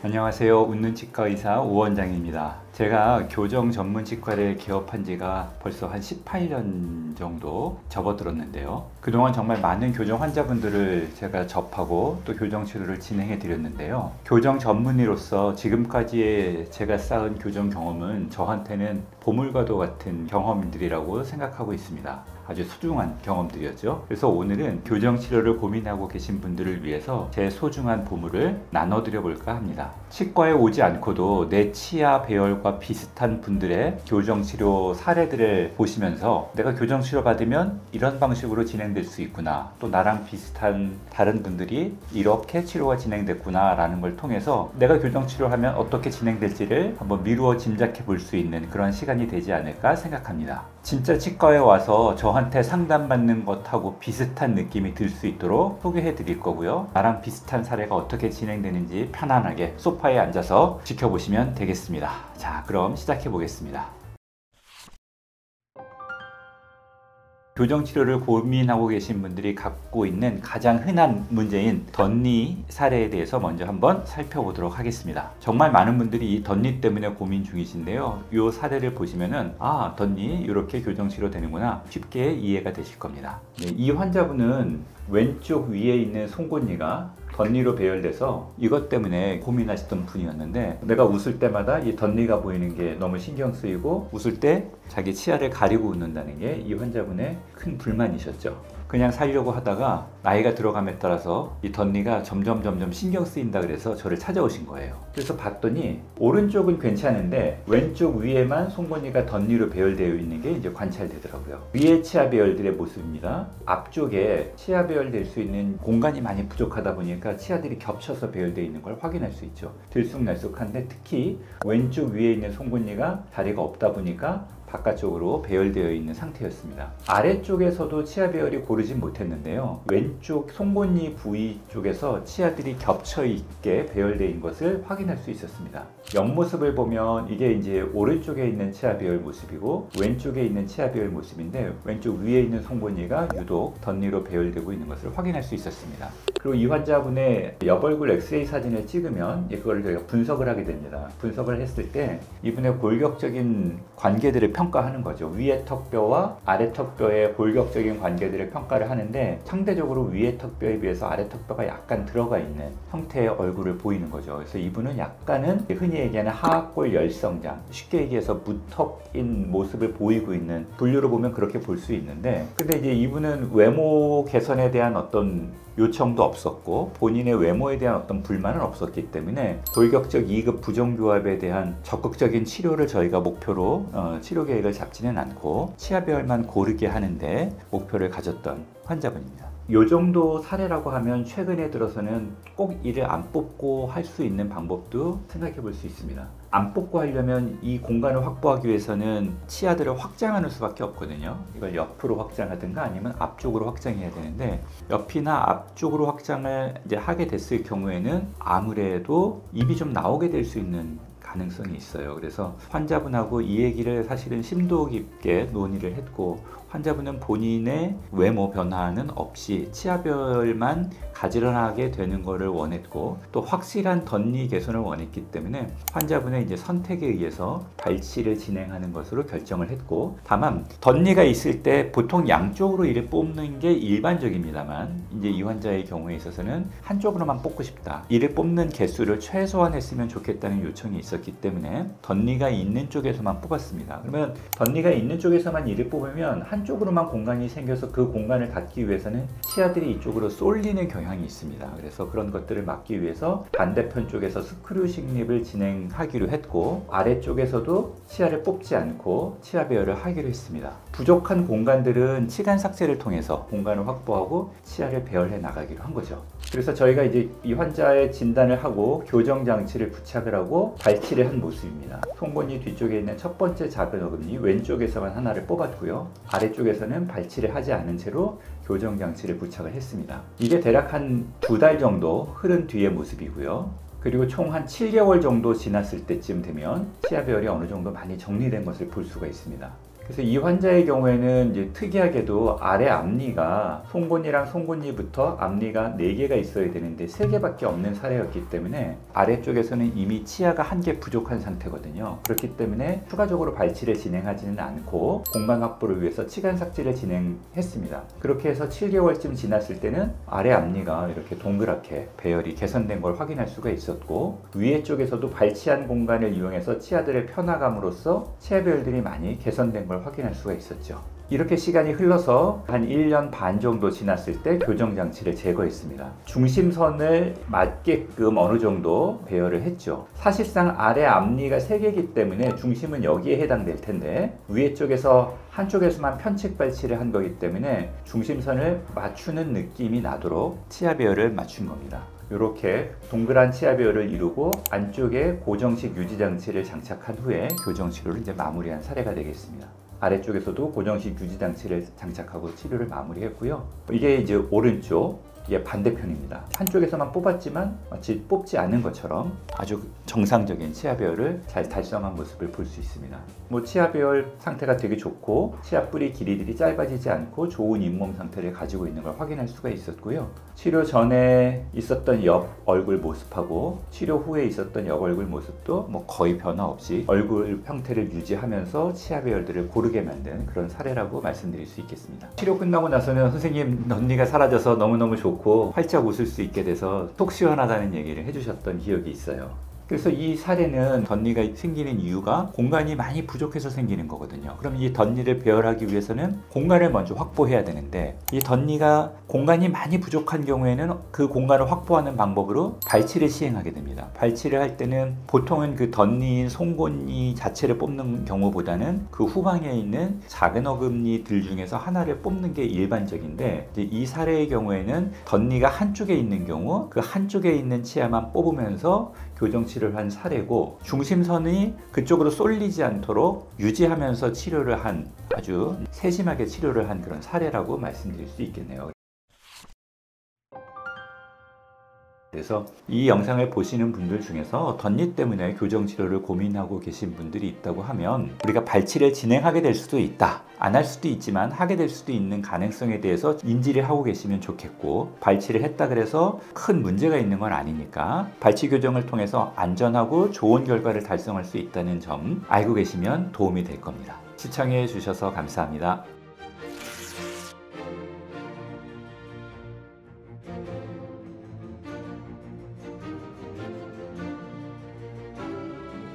안녕하세요. 웃는 치과 의사 우원장입니다. 제가 교정 전문 치과를 개업한 지가 벌써 한 18년 정도 접어들었는데요. 그동안 정말 많은 교정 환자분들을 제가 접하고 또 교정 치료를 진행해 드렸는데요. 교정 전문의로서 지금까지 제가 쌓은 교정 경험은 저한테는 보물과도 같은 경험들이라고 생각하고 있습니다. 아주 소중한 경험들이었죠. 그래서 오늘은 교정 치료를 고민하고 계신 분들을 위해서 제 소중한 보물을 나눠드려 볼까 합니다. 치과에 오지 않고도 내 치아 배열과 비슷한 분들의 교정 치료 사례들을 보시면서 내가 교정 치료 받으면 이런 방식으로 진행될 수 있구나, 또 나랑 비슷한 다른 분들이 이렇게 치료가 진행됐구나 라는 걸 통해서 내가 교정 치료하면 어떻게 진행될지를 한번 미루어 짐작해 볼 수 있는 그런 시간이 되지 않을까 생각합니다. 진짜 치과에 와서 저한테 상담받는 것하고 비슷한 느낌이 들 수 있도록 소개해 드릴 거고요. 나랑 비슷한 사례가 어떻게 진행되는지 편안하게 소파에 앉아서 지켜보시면 되겠습니다. 자, 그럼 시작해 보겠습니다. 교정치료를 고민하고 계신 분들이 갖고 있는 가장 흔한 문제인 덧니 사례에 대해서 먼저 한번 살펴보도록 하겠습니다. 정말 많은 분들이 이 덧니 때문에 고민 중이신데요. 이 사례를 보시면은 덧니 이렇게 교정치료 되는구나 쉽게 이해가 되실 겁니다. 네, 이 환자분은 왼쪽 위에 있는 송곳니가 덧니로 배열돼서 이것 때문에 고민하시던 분이었는데, 내가 웃을 때마다 이 덧니가 보이는 게 너무 신경 쓰이고 웃을 때 자기 치아를 가리고 웃는다는 게 이 환자분의 큰 불만이셨죠. 그냥 살려고 하다가 나이가 들어감에 따라서 이 덧니가 점점 신경 쓰인다 그래서 저를 찾아오신 거예요. 그래서 봤더니 오른쪽은 괜찮은데 왼쪽 위에만 송곳니가 덧니로 배열되어 있는 게 이제 관찰되더라고요. 위에 치아 배열들의 모습입니다. 앞쪽에 치아 배열될 수 있는 공간이 많이 부족하다 보니까 치아들이 겹쳐서 배열되어 있는 걸 확인할 수 있죠. 들쑥날쑥한데 특히 왼쪽 위에 있는 송곳니가 자리가 없다 보니까 바깥쪽으로 배열되어 있는 상태였습니다. 아래쪽에서도 치아 배열이 고르진 못했는데요. 왼쪽 송곳니 부위 쪽에서 치아들이 겹쳐 있게 배열되어 있는 것을 확인할 수 있었습니다. 옆모습을 보면 이게 이제 오른쪽에 있는 치아 배열 모습이고 왼쪽에 있는 치아 배열 모습인데, 왼쪽 위에 있는 송곳니가 유독 덧니로 배열되고 있는 것을 확인할 수 있었습니다. 그리고 이 환자분의 옆얼굴 엑스레이 사진을 찍으면 그걸 저희가 분석을 하게 됩니다. 분석을 했을 때 이분의 골격적인 관계들을 평가하는 거죠. 위의 턱뼈와 아래 턱뼈의 골격적인 관계들을 평가를 하는데, 상대적으로 위의 턱뼈에 비해서 아래 턱뼈가 약간 들어가 있는 형태의 얼굴을 보이는 거죠. 그래서 이분은 약간은 흔히 얘기하는 하악골 열성장, 쉽게 얘기해서 무턱인 모습을 보이고 있는 분류로 보면 그렇게 볼 수 있는데, 근데 이제 이분은 외모 개선에 대한 어떤 요청도 없었고 본인의 외모에 대한 어떤 불만은 없었기 때문에 골격적 2급 부정교합에 대한 적극적인 치료를 저희가 목표로 치료 계획을 잡지는 않고 치아 배열만 고르게 하는데 목표를 가졌던 환자분입니다. 이 정도 사례라고 하면 최근에 들어서는 꼭 이를 안 뽑고 할 수 있는 방법도 생각해 볼 수 있습니다. 안 뽑고 하려면 이 공간을 확보하기 위해서는 치아들을 확장하는 수밖에 없거든요. 이걸 옆으로 확장하든가 아니면 앞쪽으로 확장해야 되는데, 옆이나 앞쪽으로 확장을 이제 하게 됐을 경우에는 아무래도 입이 좀 나오게 될 수 있는 가능성이 있어요. 그래서 환자분하고 이 얘기를 사실은 심도 깊게 논의를 했고, 환자분은 본인의 외모 변화는 없이 치아별만 가지런하게 되는 것을 원했고 또 확실한 덧니 개선을 원했기 때문에 환자분의 이제 선택에 의해서 발치를 진행하는 것으로 결정을 했고, 다만 덧니가 있을 때 보통 양쪽으로 이를 뽑는 게 일반적입니다만 이제 이 환자의 경우에 있어서는 한쪽으로만 뽑고 싶다, 이를 뽑는 개수를 최소화했으면 좋겠다는 요청이 있었기 때문에 덧니가 있는 쪽에서만 뽑았습니다. 그러면 덧니가 있는 쪽에서만 이를 뽑으면 한쪽으로만 공간이 생겨서 그 공간을 닫기 위해서는 치아들이 이쪽으로 쏠리는 경향이 있습니다. 그래서 그런 것들을 막기 위해서 반대편 쪽에서 스크류 식립을 진행하기로 했고, 아래쪽에서도 치아를 뽑지 않고 치아 배열을 하기로 했습니다. 부족한 공간들은 치간 삭제를 통해서 공간을 확보하고 치아를 배열해 나가기로 한 거죠. 그래서 저희가 이제 이 환자의 진단을 하고 교정 장치를 부착을 하고 발치를 한 모습입니다. 송곳니 뒤쪽에 있는 첫 번째 작은 어금니 왼쪽에서만 하나를 뽑았고요. 아래쪽에서는 발치를 하지 않은 채로 교정 장치를 부착을 했습니다. 이게 대략 한 2달 정도 흐른 뒤의 모습이고요. 그리고 총 한 7개월 정도 지났을 때쯤 되면 치아 배열이 어느 정도 많이 정리된 것을 볼 수가 있습니다. 그래서 이 환자의 경우에는 이제 특이하게도 아래 앞니가 송곳니랑 송곳니부터 앞니가 4개가 있어야 되는데 3개밖에 없는 사례였기 때문에 아래쪽에서는 이미 치아가 1개 부족한 상태거든요. 그렇기 때문에 추가적으로 발치를 진행하지는 않고 공간 확보를 위해서 치간 삭제를 진행했습니다. 그렇게 해서 7개월쯤 지났을 때는 아래 앞니가 이렇게 동그랗게 배열이 개선된 걸 확인할 수가 있었고, 위에 쪽에서도 발치한 공간을 이용해서 치아들을 편화감으로써 치아 배열들이 많이 개선된 걸 확인할 수가 있었죠. 이렇게 시간이 흘러서 한 1년 반 정도 지났을 때 교정장치를 제거했습니다. 중심선을 맞게끔 어느 정도 배열을 했죠. 사실상 아래 앞니가 3개이기 때문에 중심은 여기에 해당될 텐데 위에 쪽에서 한쪽에서만 편측 발치를 한 거기 때문에 중심선을 맞추는 느낌이 나도록 치아 배열을 맞춘 겁니다. 이렇게 동그란 치아 배열을 이루고 안쪽에 고정식 유지 장치를 장착한 후에 교정 치료를 이제 마무리한 사례가 되겠습니다. 아래쪽에서도 고정식 유지 장치를 장착하고 치료를 마무리했고요. 이게 이제 오른쪽, 이게 반대편입니다. 한쪽에서만 뽑았지만 마치 뽑지 않은 것처럼 아주 정상적인 치아 배열을 잘 달성한 모습을 볼 수 있습니다. 치아 배열 상태가 되게 좋고 치아 뿌리 길이들이 짧아지지 않고 좋은 잇몸 상태를 가지고 있는 걸 확인할 수가 있었고요. 치료 전에 있었던 옆 얼굴 모습하고 치료 후에 있었던 옆 얼굴 모습도 거의 변화 없이 얼굴 형태를 유지하면서 치아 배열들을 고르게 만든 그런 사례라고 말씀드릴 수 있겠습니다. 치료 끝나고 나서는 선생님, 덧니가 사라져서 너무너무 좋고 활짝 웃을 수 있게 돼서 속 시원하다는 얘기를 해주셨던 기억이 있어요. 그래서 이 사례는 덧니가 생기는 이유가 공간이 많이 부족해서 생기는 거거든요. 그럼 이 덧니를 배열하기 위해서는 공간을 먼저 확보해야 되는데, 이 덧니가 공간이 많이 부족한 경우에는 그 공간을 확보하는 방법으로 발치를 시행하게 됩니다. 발치를 할 때는 보통은 그 덧니인 송곳니 자체를 뽑는 경우보다는 그 후방에 있는 작은 어금니들 중에서 하나를 뽑는 게 일반적인데, 이 사례의 경우에는 덧니가 한쪽에 있는 경우 그 한쪽에 있는 치아만 뽑으면서 교정치료를 한 사례고, 중심선이 그쪽으로 쏠리지 않도록 유지하면서 치료를 한, 아주 세심하게 치료를 한 그런 사례라고 말씀드릴 수 있겠네요. 그래서 이 영상을 보시는 분들 중에서 덧니 때문에 교정치료를 고민하고 계신 분들이 있다고 하면 우리가 발치를 진행하게 될 수도 있다, 안 할 수도 있지만 하게 될 수도 있는 가능성에 대해서 인지를 하고 계시면 좋겠고, 발치를 했다 그래서 큰 문제가 있는 건 아니니까 발치 교정을 통해서 안전하고 좋은 결과를 달성할 수 있다는 점 알고 계시면 도움이 될 겁니다. 시청해 주셔서 감사합니다.